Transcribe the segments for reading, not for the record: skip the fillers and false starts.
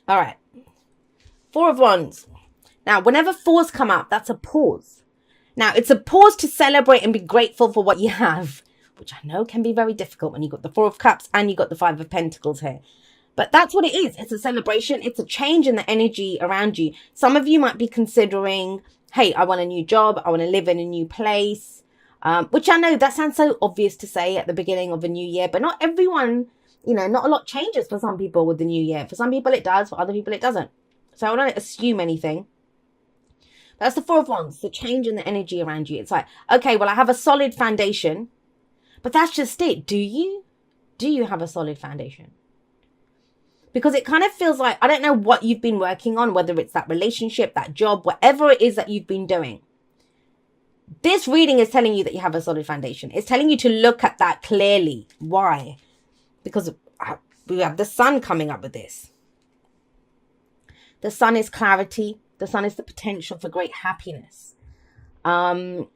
All right. Four of Wands. Now, whenever fours come up, that's a pause. Now, it's a pause to celebrate and be grateful for what you have, which I know can be very difficult when you've got the Four of Cups and you've got the Five of Pentacles here. But that's what it is. It's a celebration. It's a change in the energy around you. Some of you might be considering, hey, I want a new job. I want to live in a new place. Which I know that sounds so obvious to say at the beginning of a new year, but not everyone, not a lot changes for some people with the new year. For some people it does, for other people it doesn't. So I don't assume anything. That's the Four of Wands, the change in the energy around you. It's like, okay, well, I have a solid foundation, but that's just it. Do you? Do you have a solid foundation? Because it kind of feels like, I don't know what you've been working on, whether it's that relationship, that job, whatever it is that you've been doing. This reading is telling you that you have a solid foundation. It's telling you to look at that clearly. Why? Because we have the sun coming up with this. The sun is clarity. The sun is the potential for great happiness. I'm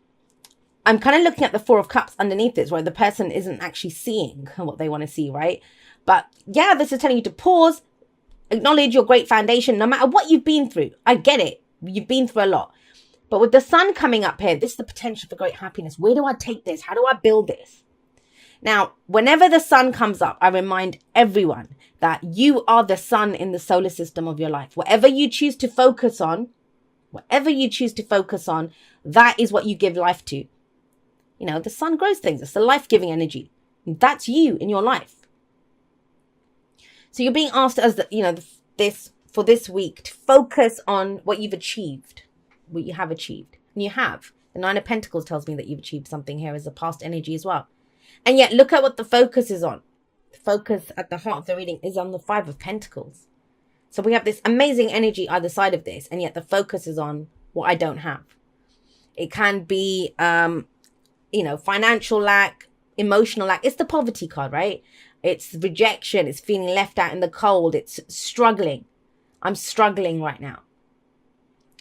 kind of looking at the Four of Cups underneath this, where the person isn't actually seeing what they want to see, right? But yeah, this is telling you to pause, acknowledge your great foundation, no matter what you've been through. I get it. You've been through a lot. But with the sun coming up here, this is the potential for great happiness. Where do I take this? How do I build this? Now, whenever the sun comes up, I remind everyone that you are the sun in the solar system of your life. Whatever you choose to focus on, that is what you give life to. The sun grows things. It's the life-giving energy. That's you in your life. So you're being asked as for this week to focus on what you've achieved, what you have achieved. And you have. The Nine of Pentacles tells me that you've achieved something here as a past energy as well. And yet look at what the focus is on. The focus at the heart of the reading is on the Five of Pentacles. So we have this amazing energy either side of this, and yet the focus is on what I don't have. It can be, financial lack, emotional lack. It's the poverty card, right? It's rejection. It's feeling left out in the cold. It's struggling. I'm struggling right now.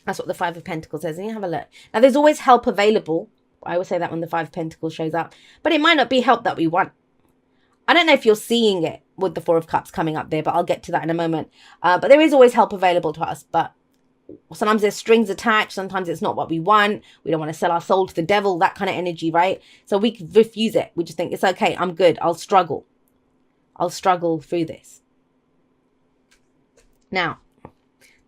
That's what the Five of Pentacles says. And you have a look. Now, there's always help available. I always say that when the Five of Pentacles shows up. But it might not be help that we want. I don't know if you're seeing it with the Four of Cups coming up there, but I'll get to that in a moment. But there is always help available to us. But sometimes there's strings attached. Sometimes it's not what we want. We don't want to sell our soul to the devil, that kind of energy, right? So we refuse it. We just think, it's okay. I'm good. I'll struggle through this. Now,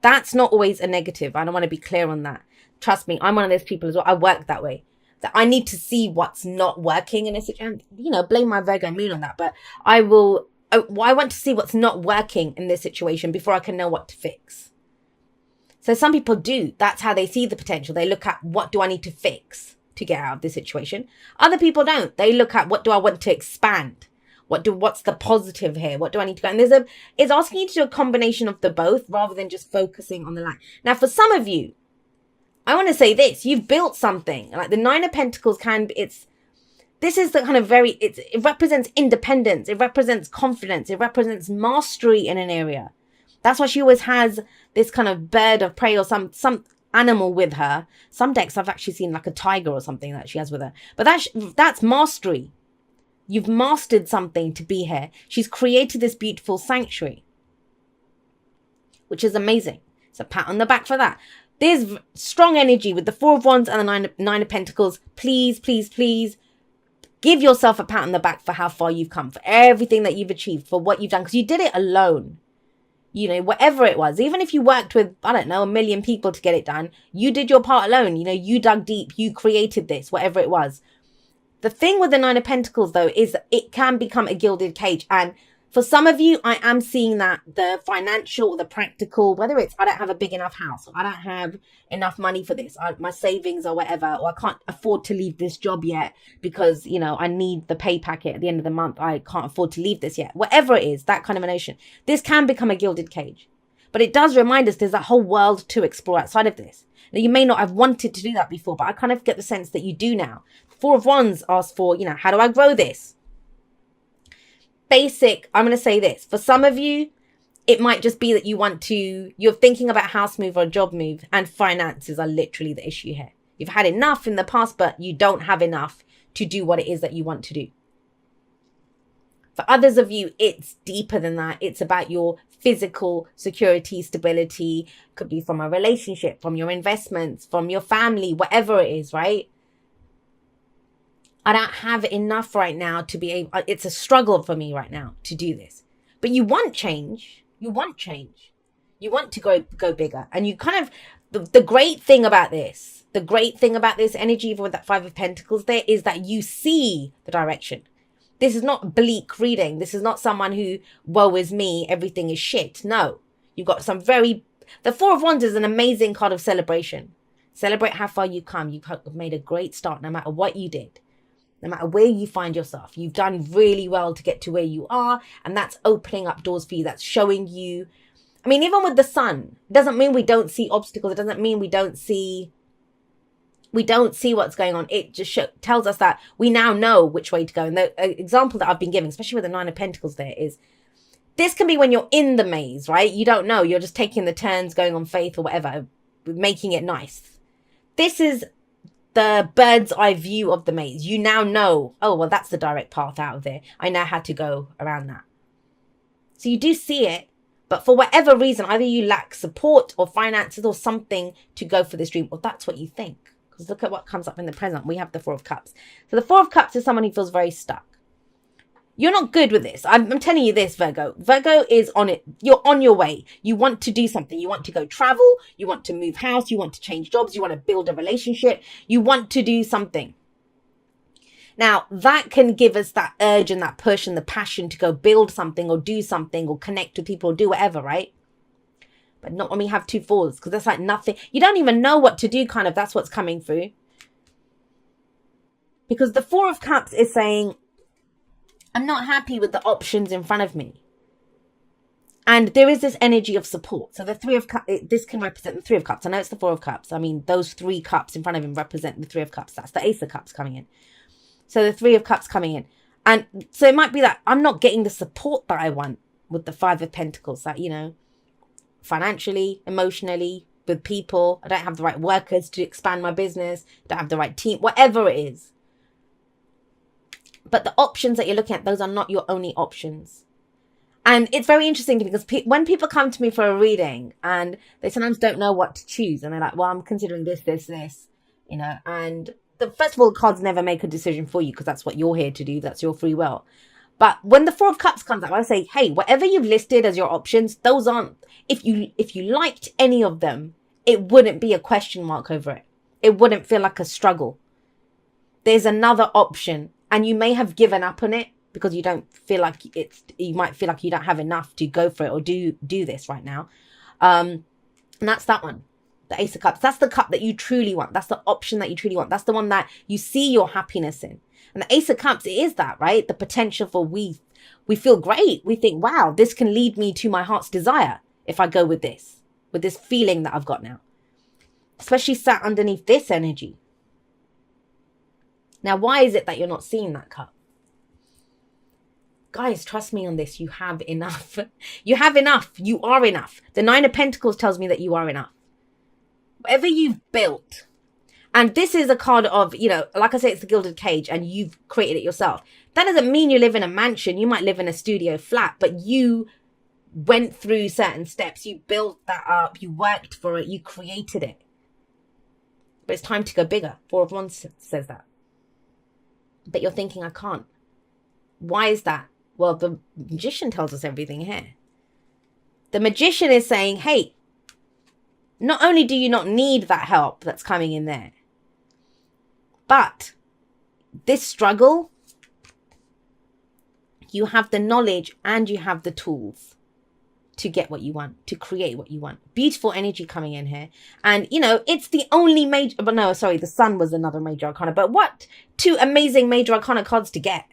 that's not always a negative. I don't want to be clear on that. Trust me, I'm one of those people as well. I work that way. That I need to see what's not working in a situation. Blame my Virgo moon on that. But I want to see what's not working in this situation before I can know what to fix. So some people do. That's how they see the potential. They look at, what do I need to fix to get out of this situation? Other people don't. They look at, what do I want to expand? What's the positive here? What do I need to go? And it's asking you to do a combination of the both rather than just focusing on the lack. Now, for some of you, I want to say this, you've built something like the Nine of Pentacles this is the kind of it represents independence. It represents confidence. It represents mastery in an area. That's why she always has this kind of bird of prey or some animal with her. Some decks I've actually seen like a tiger or something that she has with her, but that's mastery. You've mastered something to be here. She's created this beautiful sanctuary, which is amazing. So pat on the back for that. There's strong energy with the Four of Wands and the Nine of Pentacles. Please, please, please give yourself a pat on the back for how far you've come, for everything that you've achieved, for what you've done, because you did it alone. Whatever it was, even if you worked with, I don't know, 1 million people to get it done, you did your part alone. You dug deep, you created this, whatever it was. The thing with the Nine of Pentacles, though, is it can become a gilded cage. And for some of you, I am seeing that the financial, the practical, whether it's I don't have a big enough house, or I don't have enough money for this, my savings or whatever, or I can't afford to leave this job yet because, I need the pay packet at the end of the month. I can't afford to leave this yet. Whatever it is, that kind of a notion. This can become a gilded cage. But it does remind us there's a whole world to explore outside of this. Now, you may not have wanted to do that before, but I kind of get the sense that you do now. Four of Wands asks for, how do I grow this? Basic, I'm going to say this. For some of you, it might just be that you're thinking about a house move or a job move, and finances are literally the issue here. You've had enough in the past, but you don't have enough to do what it is that you want to do. For others of you, it's deeper than that. It's about your physical security, stability. Could be from a relationship, from your investments, from your family, whatever it is, right? I don't have enough right now to be able, it's a struggle for me right now to do this. But you want change. You want change. You want to go bigger. And you kind of, the great thing about this energy, even with that Five of Pentacles there, is that you see the direction. This is not bleak reading. This is not someone who, woe is me, everything is shit. No, you've got some the Four of Wands is an amazing card of celebration. Celebrate how far you come. You've made a great start no matter what you did. No matter where you find yourself, you've done really well to get to where you are. And that's opening up doors for you. That's showing you. I mean, even with the sun, it doesn't mean we don't see obstacles. It doesn't mean we don't see what's going on. It just tells us that we now know which way to go. And the example that I've been giving, especially with the Nine of Pentacles there, is this can be when you're in the maze, right? You don't know. You're just taking the turns, going on faith or whatever, making it nice. This is the bird's eye view of the maze. You now know, oh, well, that's the direct path out of there. I know how to go around that. So you do see it, but for whatever reason, either you lack support or finances or something to go for this dream, or that's what you think. Because look at what comes up in the present. We have the Four of Cups. So the Four of Cups is someone who feels very stuck. You're not good with this. I'm telling you this, Virgo. Virgo is on it. You're on your way. You want to do something. You want to go travel. You want to move house. You want to change jobs. You want to build a relationship. You want to do something. Now, that can give us that urge and that push and the passion to go build something or do something or connect with people or do whatever, right? But not when we have two fours, because that's like nothing. You don't even know what to do, kind of. That's what's coming through. Because the Four of Cups is saying, I'm not happy with the options in front of me. And there is this energy of support. So the Three of Cups, this can represent the Three of Cups. I know it's the Four of Cups. I mean, those three cups in front of him represent the Three of Cups. That's the Ace of Cups coming in. So the Three of Cups coming in. And so it might be that I'm not getting the support that I want with the Five of Pentacles. That, you know, financially, emotionally, with people. I don't have the right workers to expand my business. Don't have the right team, whatever it is. But the options that you're looking at, those are not your only options. And it's very interesting because when people come to me for a reading and they sometimes don't know what to choose. And they're like, well, I'm considering this, you know. And first of all, cards never make a decision for you because that's what you're here to do. That's your free will. But when the Four of Cups comes up, I say, hey, whatever you've listed as your options, those aren't, if you liked any of them, it wouldn't be a question mark over it. It wouldn't feel like a struggle. There's another option. And you may have given up on it because you don't feel like you might feel like you don't have enough to go for it or do this right now. And that's that one, the Ace of Cups. That's the cup that you truly want. That's the option that you truly want. That's the one that you see your happiness in. And the Ace of Cups, it is that, right? The potential for we feel great. We think, wow, this can lead me to my heart's desire if I go with this feeling that I've got now. Especially sat underneath this energy. Now, why is it that you're not seeing that cup? Guys, trust me on this. You have enough. You have enough. You are enough. The Nine of Pentacles tells me that you are enough. Whatever you've built. And this is a card of, you know, like I say, it's the gilded cage and you've created it yourself. That doesn't mean you live in a mansion. You might live in a studio flat, but you went through certain steps. You built that up. You worked for it. You created it. But it's time to go bigger. Four of Wands says that. But you're thinking, I can't. Why is that? Well, the Magician tells us everything here. The Magician is saying, hey, not only do you not need that help that's coming in there, but this struggle, you have the knowledge and you have the tools to get what you want, to create what you want. Beautiful energy coming in here. And, you know, it's the only major, but no, sorry, the Sun was another major arcana. But what two amazing major arcana cards to get?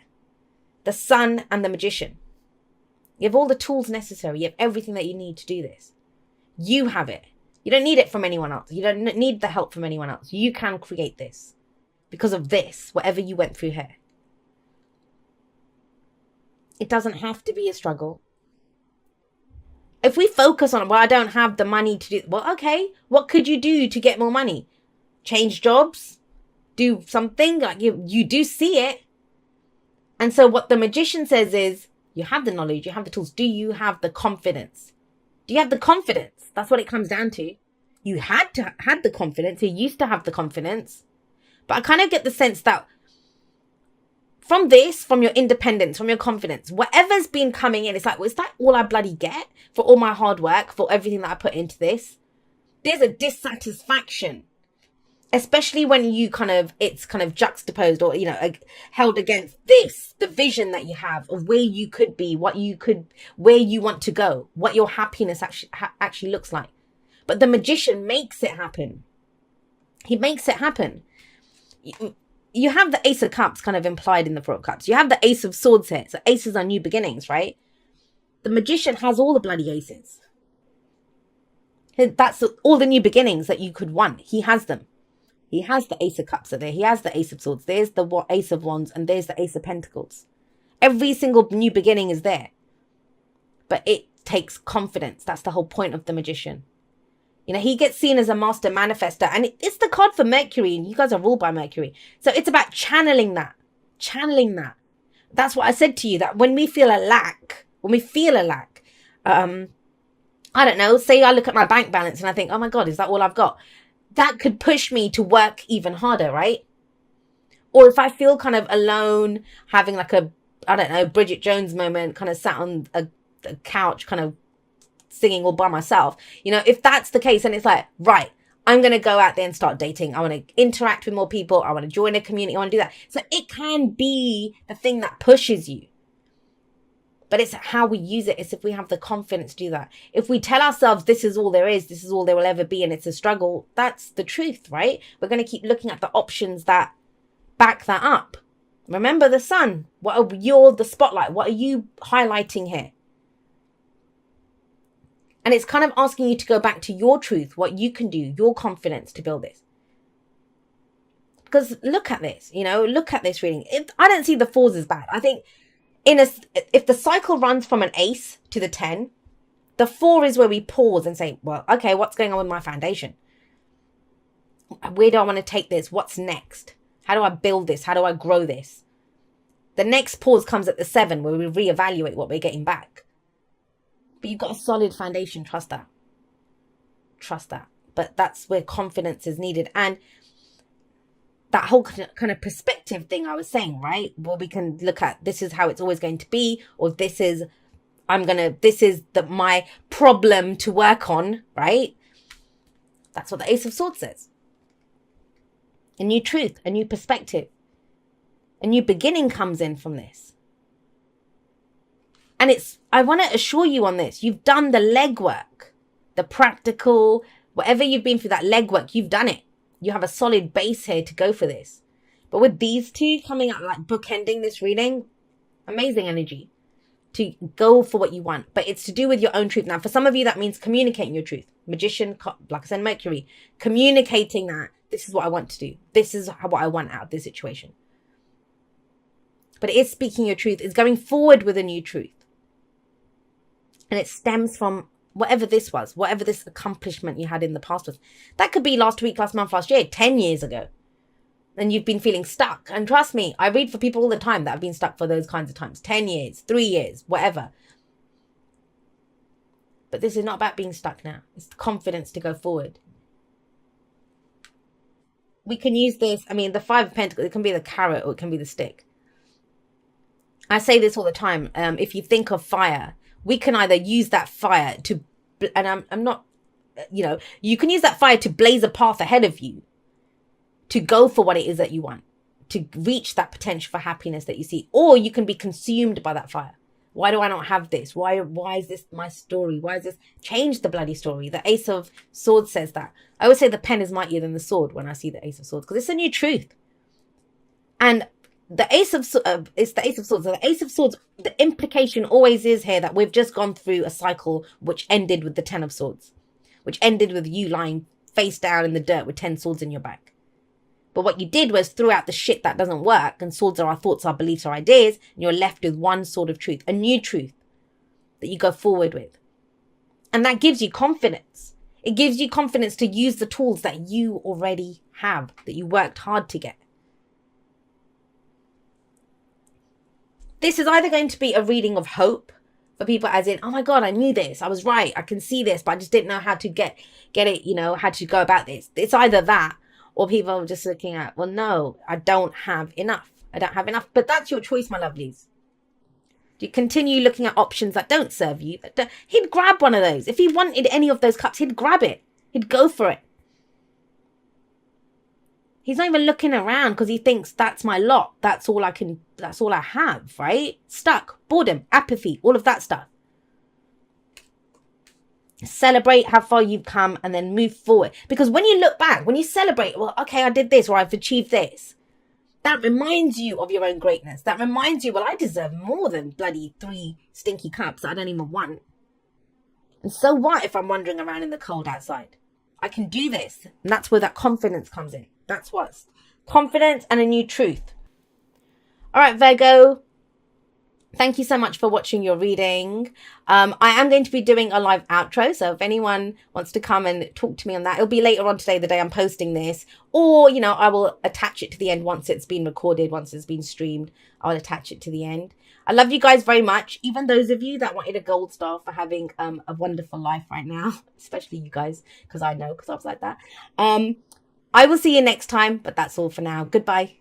The Sun and the Magician. You have all the tools necessary. You have everything that you need to do this. You have it. You don't need it from anyone else. You don't need the help from anyone else. You can create this because of this, whatever you went through here. It doesn't have to be a struggle. If we focus on, well, I don't have the money to do, well, okay, what could you do to get more money? Change jobs? Do something? Like you do see it. And so what the Magician says is, You have the knowledge, you have the tools. Do you have the confidence? Do you have the confidence? That's what it comes down to. You had the confidence. You used to have the confidence. But I kind of get the sense that from your independence, from your confidence, whatever's been coming in, it's like, well, is that all I bloody get for all my hard work, for everything that I put into this? There's a dissatisfaction, especially when it's kind of juxtaposed or, held against the vision that you have of where you could be, where you want to go, what your happiness actually looks like. But the magician makes it happen. He makes it happen. You have the Ace of Cups kind of implied in the Four of Cups. You have the Ace of Swords here. So aces are new beginnings, right? The magician has all the bloody aces. That's all the new beginnings that you could want. He has them. He has the Ace of Cups there. He has the Ace of Swords. There's the Ace of Wands, and there's the Ace of Pentacles. Every single new beginning is there. But it takes confidence. That's the whole point of the magician. He gets seen as a master manifester, and it's the card for Mercury, and you guys are ruled by Mercury. So it's about channeling that. That's what I said to you, that when we feel a lack, I don't know, say I look at my bank balance and I think, oh my God, is that all I've got? That could push me to work even harder, right? Or if I feel kind of alone, having like a, I don't know, Bridget Jones moment, kind of sat on a couch, kind of singing all by myself, if that's the case, and it's like, right, I'm going to go out there and start dating. I want to interact with more people. I want to join a community. I want to do that. So it can be the thing that pushes you. But it's how we use it. It's if we have the confidence to do that. If we tell ourselves this is all there is, this is all there will ever be, and it's a struggle, that's the truth, right? We're going to keep looking at the options that back that up. Remember the sun. You're the spotlight. What are you highlighting here? And it's kind of asking you to go back to your truth, what you can do, your confidence to build this. Because look at this, look at this reading. I don't see the fours as bad. I think if the cycle runs from an ace to the 10, the 4 is where we pause and say, well, okay, what's going on with my foundation? Where do I want to take this? What's next? How do I build this? How do I grow this? The next pause comes at the 7, where we reevaluate what we're getting back. But you've got a solid foundation. Trust that. But that's where confidence is needed. And that whole kind of perspective thing I was saying, right? Well, we can look at, this is how it's always going to be, or this is my problem to work on, right? That's what the Ace of Swords says. A new truth, a new perspective, a new beginning comes in from this. And I want to assure you on this, you've done the legwork, the practical, whatever you've been through, that legwork, you've done it. You have a solid base here to go for this. But with these two coming out, like bookending this reading, amazing energy to go for what you want. But it's to do with your own truth. Now, for some of you, that means communicating your truth. Magician, like I said, Mercury, communicating that this is what I want to do. This is what I want out of this situation. But it is speaking your truth. It's going forward with a new truth. And it stems from whatever this was, whatever this accomplishment you had in the past was. That could be last week, last month, last year, 10 years ago. And you've been feeling stuck. And trust me, I read for people all the time that have been stuck for those kinds of times. 10 years, 3 years, whatever. But this is not about being stuck now. It's the confidence to go forward. We can use this, the 5 of Pentacles, it can be the carrot or it can be the stick. I say this all the time. If you think of fire, we can either use that fire to, and I'm not, you can use that fire to blaze a path ahead of you, to go for what it is that you want, to reach that potential for happiness that you see. Or you can be consumed by that fire. Why do I not have this? Why is this my story? Why is this? Change the bloody story. The Ace of Swords says that. I always say the pen is mightier than the sword when I see the Ace of Swords, because it's a new truth. And the Ace of it's the Ace of Swords. So the Ace of Swords, the implication always is here that we've just gone through a cycle which ended with the 10 of Swords, which ended with you lying face down in the dirt with 10 swords in your back. But what you did was threw out the shit that doesn't work, and swords are our thoughts, our beliefs, our ideas, and you're left with one sword of truth, a new truth that you go forward with. And that gives you confidence. It gives you confidence to use the tools that you already have, that you worked hard to get. This is either going to be a reading of hope for people, as in, oh my God, I knew this. I was right. I can see this, but I just didn't know how to get it, you know, how to go about this. It's either that, or people are just looking at, well, no, I don't have enough. I don't have enough. But that's your choice, my lovelies. Do you continue looking at options that don't serve you? He'd grab one of those. If he wanted any of those cups, he'd grab it. He'd go for it. He's not even looking around because he thinks that's my lot. That's all I have, right? Stuck, boredom, apathy, all of that stuff. Celebrate how far you've come and then move forward. Because when you look back, when you celebrate, well, okay, I did this or I've achieved this, that reminds you of your own greatness. That reminds you, well, I deserve more than bloody 3 stinky cups that I don't even want. And so what if I'm wandering around in the cold outside? I can do this. And that's where that confidence comes in. That's what's confidence and a new truth. All right, Virgo. Thank you so much for watching your reading. I am going to be doing a live outro. So if anyone wants to come and talk to me on that, it'll be later on today, the day I'm posting this. Or, you know, I will attach it to the end once it's been recorded, once it's been streamed. I'll attach it to the end. I love you guys very much. Even those of you that wanted a gold star for having a wonderful life right now. Especially you guys, because I know, because I was like that. I will see you next time, but that's all for now. Goodbye.